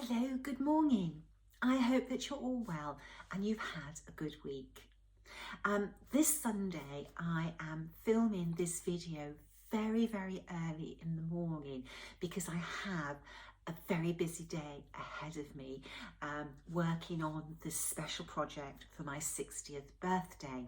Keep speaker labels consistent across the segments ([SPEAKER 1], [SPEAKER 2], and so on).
[SPEAKER 1] Hello, good morning. I hope that you're all well and you've had a good week. This Sunday I am filming this video very early in the morning because I have a very busy day ahead of me working on this special project for my 60th birthday.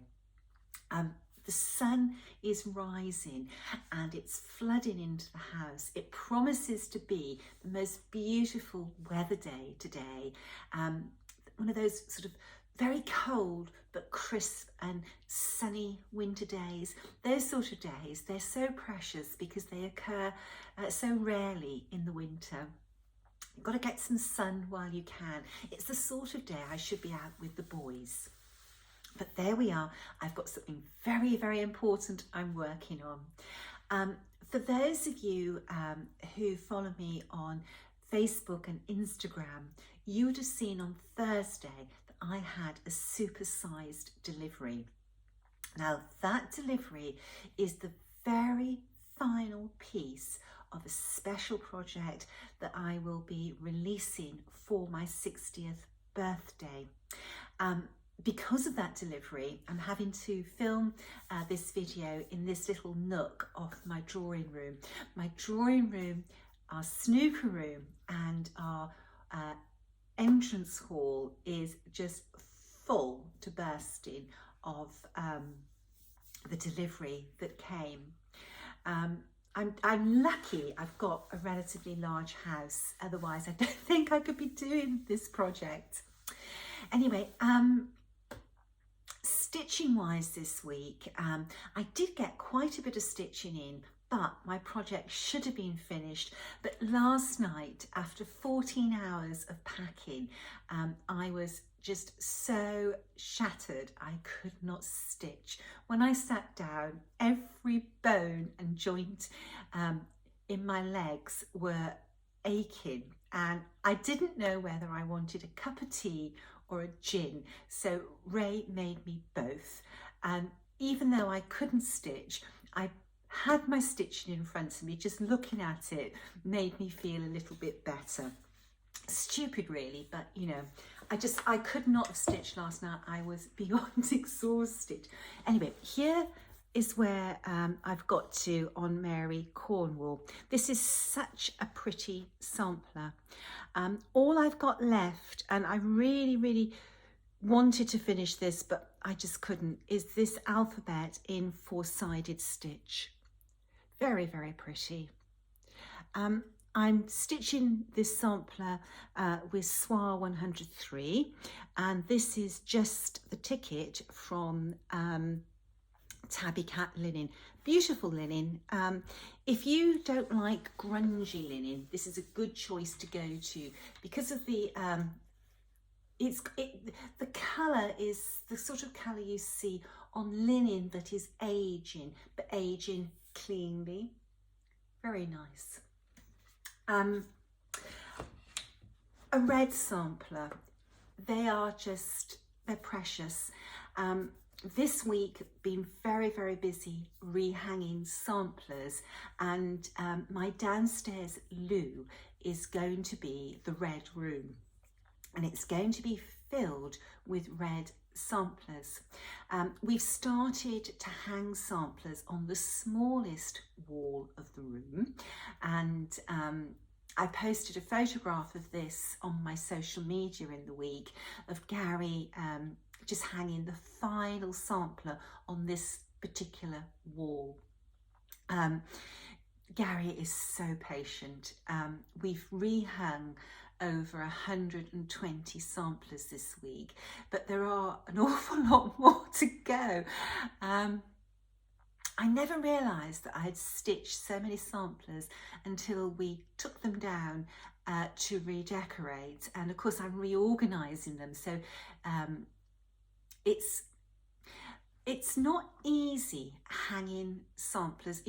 [SPEAKER 1] The sun is rising and it's flooding into the house. It promises to be the most beautiful weather day today. One of those sort of very cold but crisp and sunny winter days. Those sort of days, they're so precious because they occur so rarely in the winter. You've got to get some sun while you can. It's the sort of day I should be out with the boys. But there we are. I've got something very important I'm working on. For those of you who follow me on Facebook and Instagram, you would have seen on Thursday that I had a supersized delivery. Now that delivery is the very final piece of a special project that I will be releasing for my 60th birthday. Because of that delivery, I'm having to film this video in this little nook of my drawing room. My drawing room, our snooker room and our entrance hall is just full to bursting of the delivery that came. I'm lucky I've got a relatively large house, otherwise I don't think I could be doing this project. Anyway, stitching wise this week, I did get quite a bit of stitching in, but my project should have been finished. But last night, after 14 hours of packing, I was just so shattered I could not stitch. When I sat down, every bone and joint in my legs were aching, and I didn't know whether I wanted a cup of tea or a gin, so Ray made me both. And even though I couldn't stitch, I had my stitching in front of me. Just looking at it made me feel a little bit better. Stupid really, but you know, I could not have stitched last night. I was beyond exhausted. Anyway, here is where I've got to on Mary Cornwall. This is such a pretty sampler. All I've got left, and I really wanted to finish this, but I just couldn't, is this alphabet in four-sided stitch. Very pretty. I'm stitching this sampler with Soie 103, and this is just the ticket from Tabby Cat linen. Beautiful linen. If you don't like grungy linen, this is a good choice to go to because of the the colour is the sort of colour you see on linen that is aging, but aging cleanly. Very nice. A red sampler. They're precious. This week been very busy rehanging samplers, and my downstairs loo is going to be the red room, and it's going to be filled with red samplers. We've started to hang samplers on the smallest wall of the room, and I posted a photograph of this on my social media in the week of Gary just hanging the final sampler on this particular wall. Gary is so patient. We've rehung over 120 samplers this week, but there are an awful lot more to go. I never realised that I had stitched so many samplers until we took them down to redecorate, and of course I'm reorganising them, so it's not easy hanging samplers,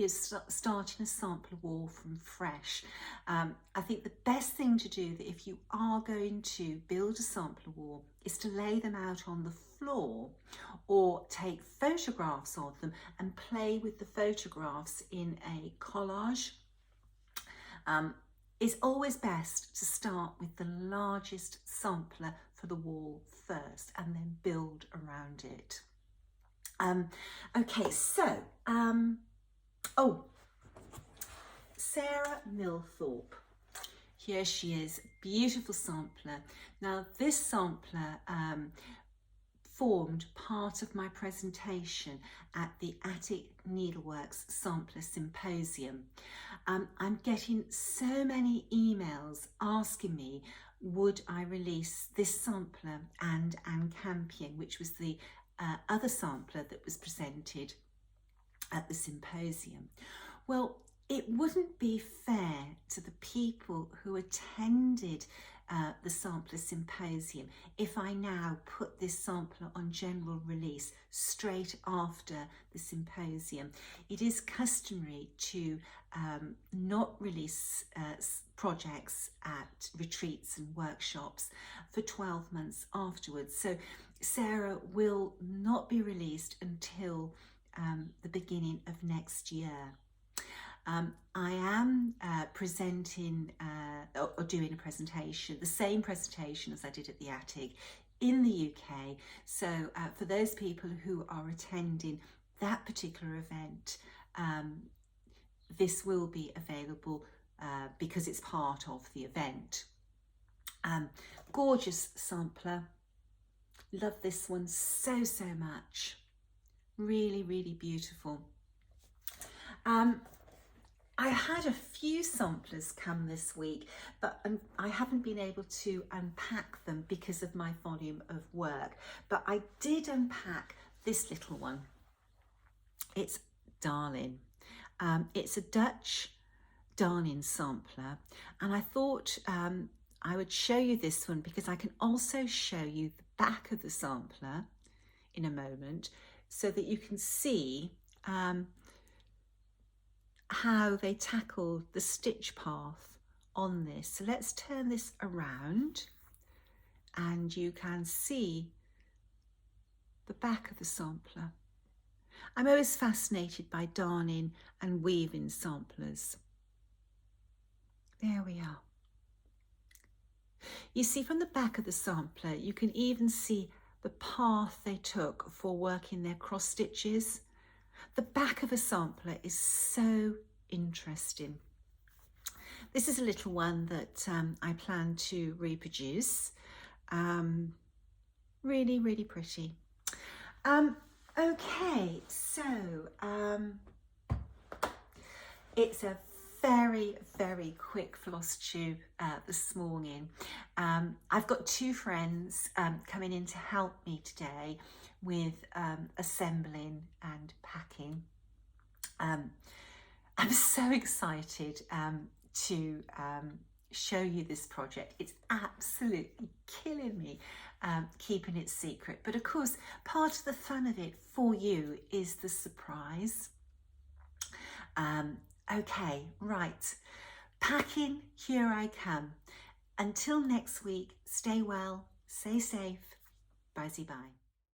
[SPEAKER 1] starting a sampler wall from fresh. I think the best thing to do, that if you are going to build a sampler wall, is to lay them out on the floor or take photographs of them and play with the photographs in a collage. it's always best to start with the largest sampler for the wall first and then build around it. Okay, so, oh, Sarah Millthorpe. Here she is, beautiful sampler. Now this sampler formed part of my presentation at the Attic Needleworks Sampler Symposium. I'm getting so many emails asking me, would I release this sampler and Anne Campion, which was the other sampler that was presented at the symposium. Well, it wouldn't be fair to the people who attended the sampler symposium if I now put this sampler on general release straight after the symposium. It is customary to not release projects at retreats and workshops for 12 months afterwards. So Sarah will not be released until the beginning of next year. I am presenting or doing a presentation, the same presentation as I did at the Attic in the UK. So for those people who are attending that particular event, this will be available because it's part of the event. Gorgeous sampler. Love this one so much. Really, really beautiful. I had a few samplers come this week, but I haven't been able to unpack them because of my volume of work. But I did unpack this little one. It's Darling. It's a Dutch darning sampler, and I thought I would show you this one because I can also show you the back of the sampler in a moment so that you can see how they tackled the stitch path on this. So let's turn this around and you can see the back of the sampler. I'm always fascinated by darning and weaving samplers. There we are. You see from the back of the sampler, you can even see the path they took for working their cross stitches. The back of a sampler is so interesting. This is a little one that I plan to reproduce. Really, really pretty. Okay, so it's a very, very quick floss tube this morning. I've got two friends coming in to help me today with assembling and packing. I'm so excited to show you this project. It's absolutely killing me keeping it secret, but of course part of the fun of it for you is the surprise. Okay, right, packing, here I come. Until next week, stay well, stay safe, bye-bye.